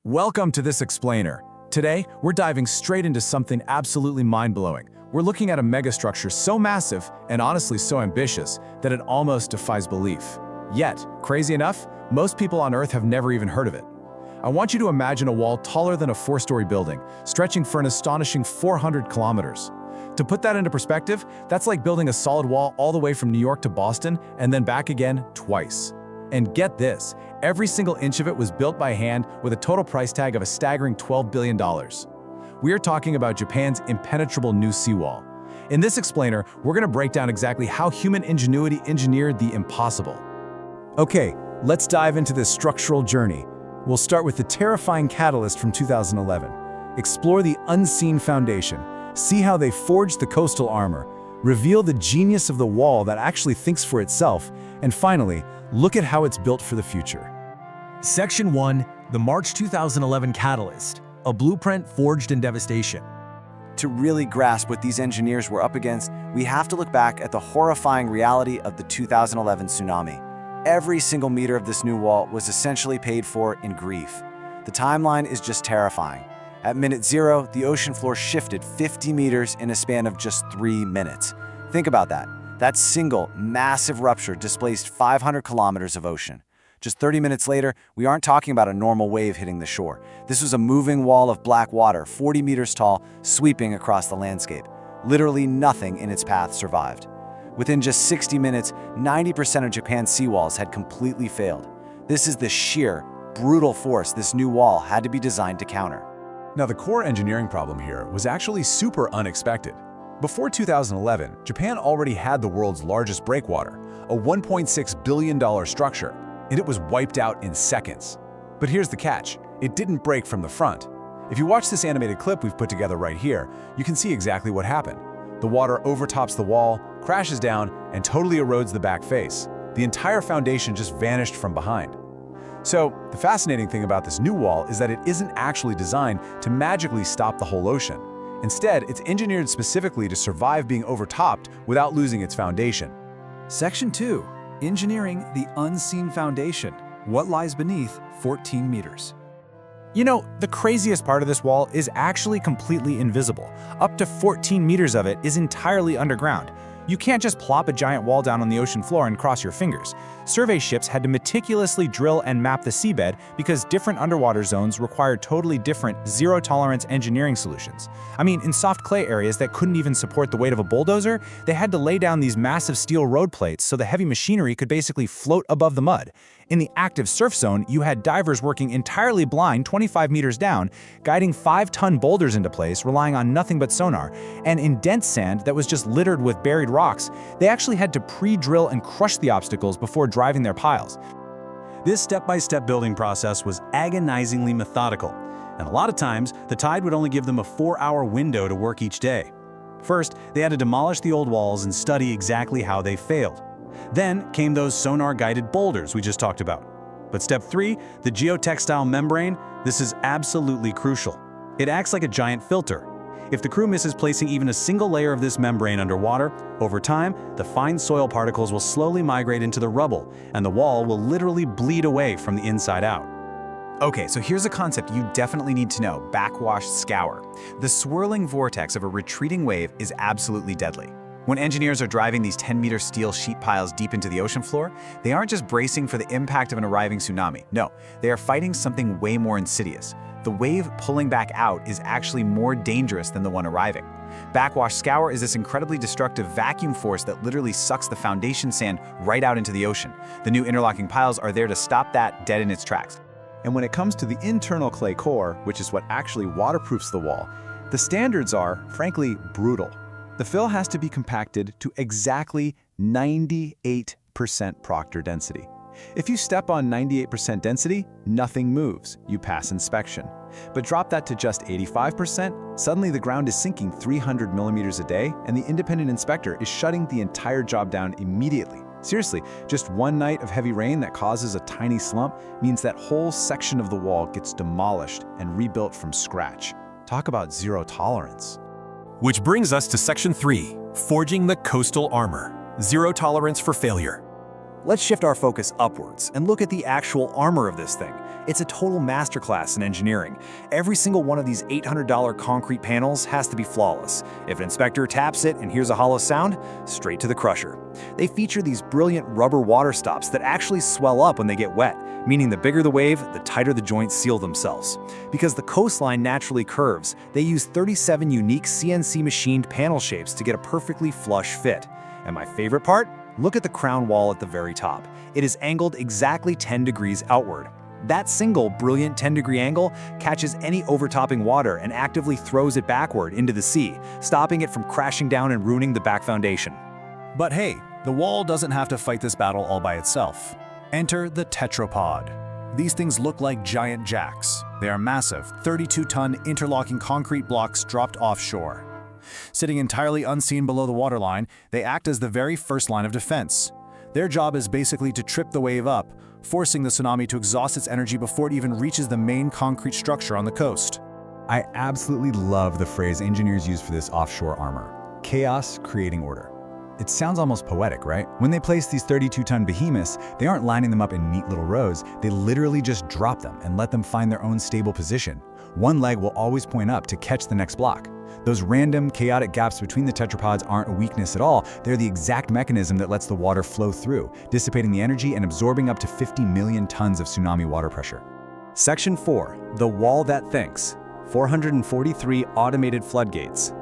Welcome to this explainer. Today, we're diving straight into something absolutely mind-blowing. We're looking at a megastructure so massive and honestly so ambitious that it almost defies belief. Yet, crazy enough, most people on Earth have never even heard of it. I want you to imagine a wall taller than a four-story building, stretching for an astonishing 400 kilometers. To put that into perspective, that's like building a solid wall all the way from New York to Boston and then back again twice. And get this, every single inch of it was built by hand with a total price tag of a staggering $12 billion. We are talking about Japan's impenetrable new seawall. In this explainer, we're going to break down exactly how human ingenuity engineered the impossible. Okay, let's dive into this structural journey. We'll start with the terrifying catalyst from 2011. Explore the unseen foundation. See how they forged the coastal armor. Reveal the genius of the wall that actually thinks for itself. And finally, look at how it's built for the future. Section 1, the March 2011 Catalyst, a blueprint forged in devastation. To really grasp what these engineers were up against, we have to look back at the horrifying reality of the 2011 tsunami. Every single meter of this new wall was essentially paid for in grief. The timeline is just terrifying. At minute zero, the ocean floor shifted 50 meters in a span of just 3 minutes. Think about that. That single, massive rupture displaced 500 kilometers of ocean. Just 30 minutes later, we aren't talking about a normal wave hitting the shore. This was a moving wall of black water, 40 meters tall, sweeping across the landscape. Literally nothing in its path survived. Within just 60 minutes, 90% of Japan's seawalls had completely failed. This is the sheer, brutal force this new wall had to be designed to counter. Now, the core engineering problem here was actually super unexpected. Before 2011, Japan already had the world's largest breakwater, a $1.6 billion structure, and it was wiped out in seconds. But here's the catch, it didn't break from the front. If you watch this animated clip we've put together right here, you can see exactly what happened. The water overtops the wall, crashes down, and totally erodes the back face. The entire foundation just vanished from behind. So, the fascinating thing about this new wall is that it isn't actually designed to magically stop the whole ocean. Instead, it's engineered specifically to survive being overtopped without losing its foundation. Section 2. Engineering the unseen foundation. What lies beneath 14 meters? You know, the craziest part of this wall is actually completely invisible. Up to 14 meters of it is entirely underground. You can't just plop a giant wall down on the ocean floor and cross your fingers. Survey ships had to meticulously drill and map the seabed because different underwater zones required totally different zero-tolerance engineering solutions. I mean, in soft clay areas that couldn't even support the weight of a bulldozer, they had to lay down these massive steel road plates so the heavy machinery could basically float above the mud. In the active surf zone, you had divers working entirely blind 25 meters down, guiding 5-ton boulders into place, relying on nothing but sonar. And in dense sand that was just littered with buried rocks, they actually had to pre-drill and crush the obstacles before driving their piles. This step-by-step building process was agonizingly methodical, and a lot of times, the tide would only give them a 4-hour window to work each day. First, they had to demolish the old walls and study exactly how they failed. Then came those sonar-guided boulders we just talked about. But step 3, the geotextile membrane, this is absolutely crucial. It acts like a giant filter. If the crew misses placing even a single layer of this membrane underwater, over time, the fine soil particles will slowly migrate into the rubble, and the wall will literally bleed away from the inside out. Okay, so here's a concept you definitely need to know: backwash scour. The swirling vortex of a retreating wave is absolutely deadly. When engineers are driving these 10-meter steel sheet piles deep into the ocean floor, they aren't just bracing for the impact of an arriving tsunami. No, they are fighting something way more insidious. The wave pulling back out is actually more dangerous than the one arriving. Backwash scour is this incredibly destructive vacuum force that literally sucks the foundation sand right out into the ocean. The new interlocking piles are there to stop that dead in its tracks. And when it comes to the internal clay core, which is what actually waterproofs the wall, the standards are, frankly, brutal. The fill has to be compacted to exactly 98% Proctor density. If you step on 98% density, nothing moves, you pass inspection. But drop that to just 85%, suddenly the ground is sinking 300 millimeters a day, and the independent inspector is shutting the entire job down immediately. Seriously, just one night of heavy rain that causes a tiny slump means that whole section of the wall gets demolished and rebuilt from scratch. Talk about zero tolerance. Which brings us to Section 3, Forging the Coastal Armor, Zero Tolerance for Failure. Let's shift our focus upwards and look at the actual armor of this thing. It's a total masterclass in engineering. Every single one of these $800 concrete panels has to be flawless. If an inspector taps it and hears a hollow sound, straight to the crusher. They feature these brilliant rubber water stops that actually swell up when they get wet, meaning the bigger the wave, the tighter the joints seal themselves. Because the coastline naturally curves, they use 37 unique CNC machined panel shapes to get a perfectly flush fit. And my favorite part? Look at the crown wall at the very top. It is angled exactly 10 degrees outward. That single brilliant 10-degree angle catches any overtopping water and actively throws it backward into the sea, stopping it from crashing down and ruining the back foundation. But hey, the wall doesn't have to fight this battle all by itself. Enter the tetrapod. These things look like giant jacks. They are massive, 32-ton interlocking concrete blocks dropped offshore. Sitting entirely unseen below the waterline, they act as the very first line of defense. Their job is basically to trip the wave up, forcing the tsunami to exhaust its energy before it even reaches the main concrete structure on the coast. I absolutely love the phrase engineers use for this offshore armor: chaos creating order. It sounds almost poetic, right? When they place these 32-ton behemoths, they aren't lining them up in neat little rows, they literally just drop them and let them find their own stable position. One leg will always point up to catch the next block. Those random, chaotic gaps between the tetrapods aren't a weakness at all. They're the exact mechanism that lets the water flow through, dissipating the energy and absorbing up to 50 million tons of tsunami water pressure. Section 4. The Wall That Thinks. 443 Automated Floodgates.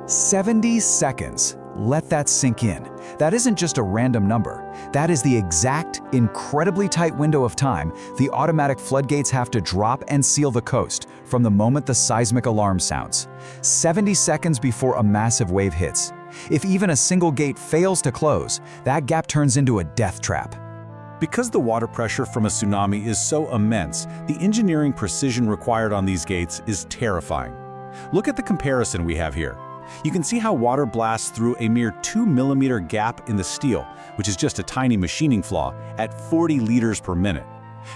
70 seconds. Let that sink in. That isn't just a random number. That is the exact, incredibly tight window of time the automatic floodgates have to drop and seal the coast from the moment the seismic alarm sounds. 70 seconds before a massive wave hits. If even a single gate fails to close, that gap turns into a death trap. Because the water pressure from a tsunami is so immense, the engineering precision required on these gates is terrifying. Look at the comparison we have here. You can see how water blasts through a mere 2mm gap in the steel, which is just a tiny machining flaw, at 40 liters per minute.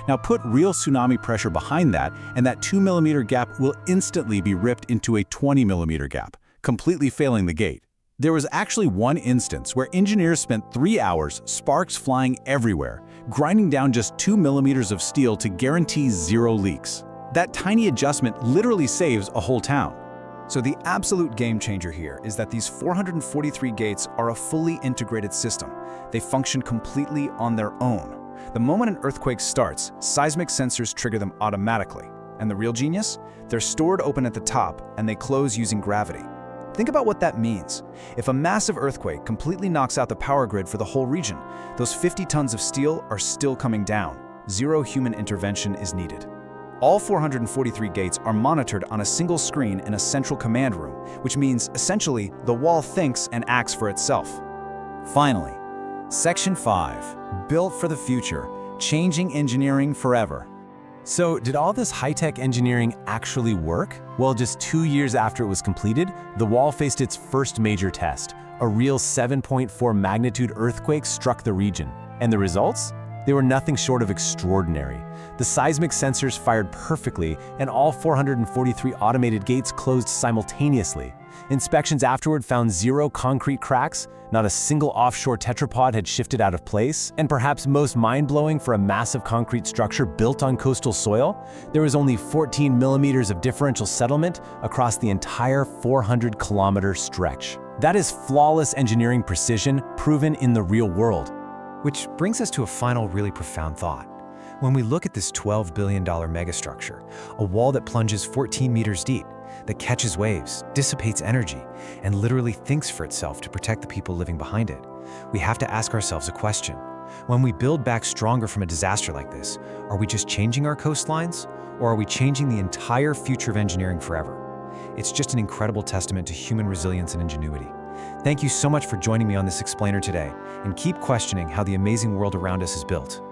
Now put real tsunami pressure behind that, and that 2mm gap will instantly be ripped into a 20mm gap, completely failing the gate. There was actually one instance where engineers spent 3 hours, sparks flying everywhere, grinding down just 2mm of steel to guarantee 0 leaks. That tiny adjustment literally saves a whole town. So the absolute game changer here is that these 443 gates are a fully integrated system. They function completely on their own. The moment an earthquake starts, seismic sensors trigger them automatically. And the real genius? They're stored open at the top and they close using gravity. Think about what that means. If a massive earthquake completely knocks out the power grid for the whole region, those 50 tons of steel are still coming down. 0 human intervention is needed. All 443 gates are monitored on a single screen in a central command room, which means, essentially, the wall thinks and acts for itself. Finally, Section 5, built for the future, changing engineering forever. So did all this high-tech engineering actually work? Well, just 2 years after it was completed, the wall faced its first major test. A real 7.4 magnitude earthquake struck the region. And the results? They were nothing short of extraordinary. The seismic sensors fired perfectly, and all 443 automated gates closed simultaneously. Inspections afterward found 0 concrete cracks, not a single offshore tetrapod had shifted out of place, and perhaps most mind-blowing for a massive concrete structure built on coastal soil, there was only 14 millimeters of differential settlement across the entire 400-kilometer stretch. That is flawless engineering precision proven in the real world. Which brings us to a final really profound thought. When we look at this $12 billion megastructure, a wall that plunges 14 meters deep, that catches waves, dissipates energy, and literally thinks for itself to protect the people living behind it, we have to ask ourselves a question. When we build back stronger from a disaster like this, are we just changing our coastlines, or are we changing the entire future of engineering forever? It's just an incredible testament to human resilience and ingenuity. Thank you so much for joining me on this explainer today, and keep questioning how the amazing world around us is built.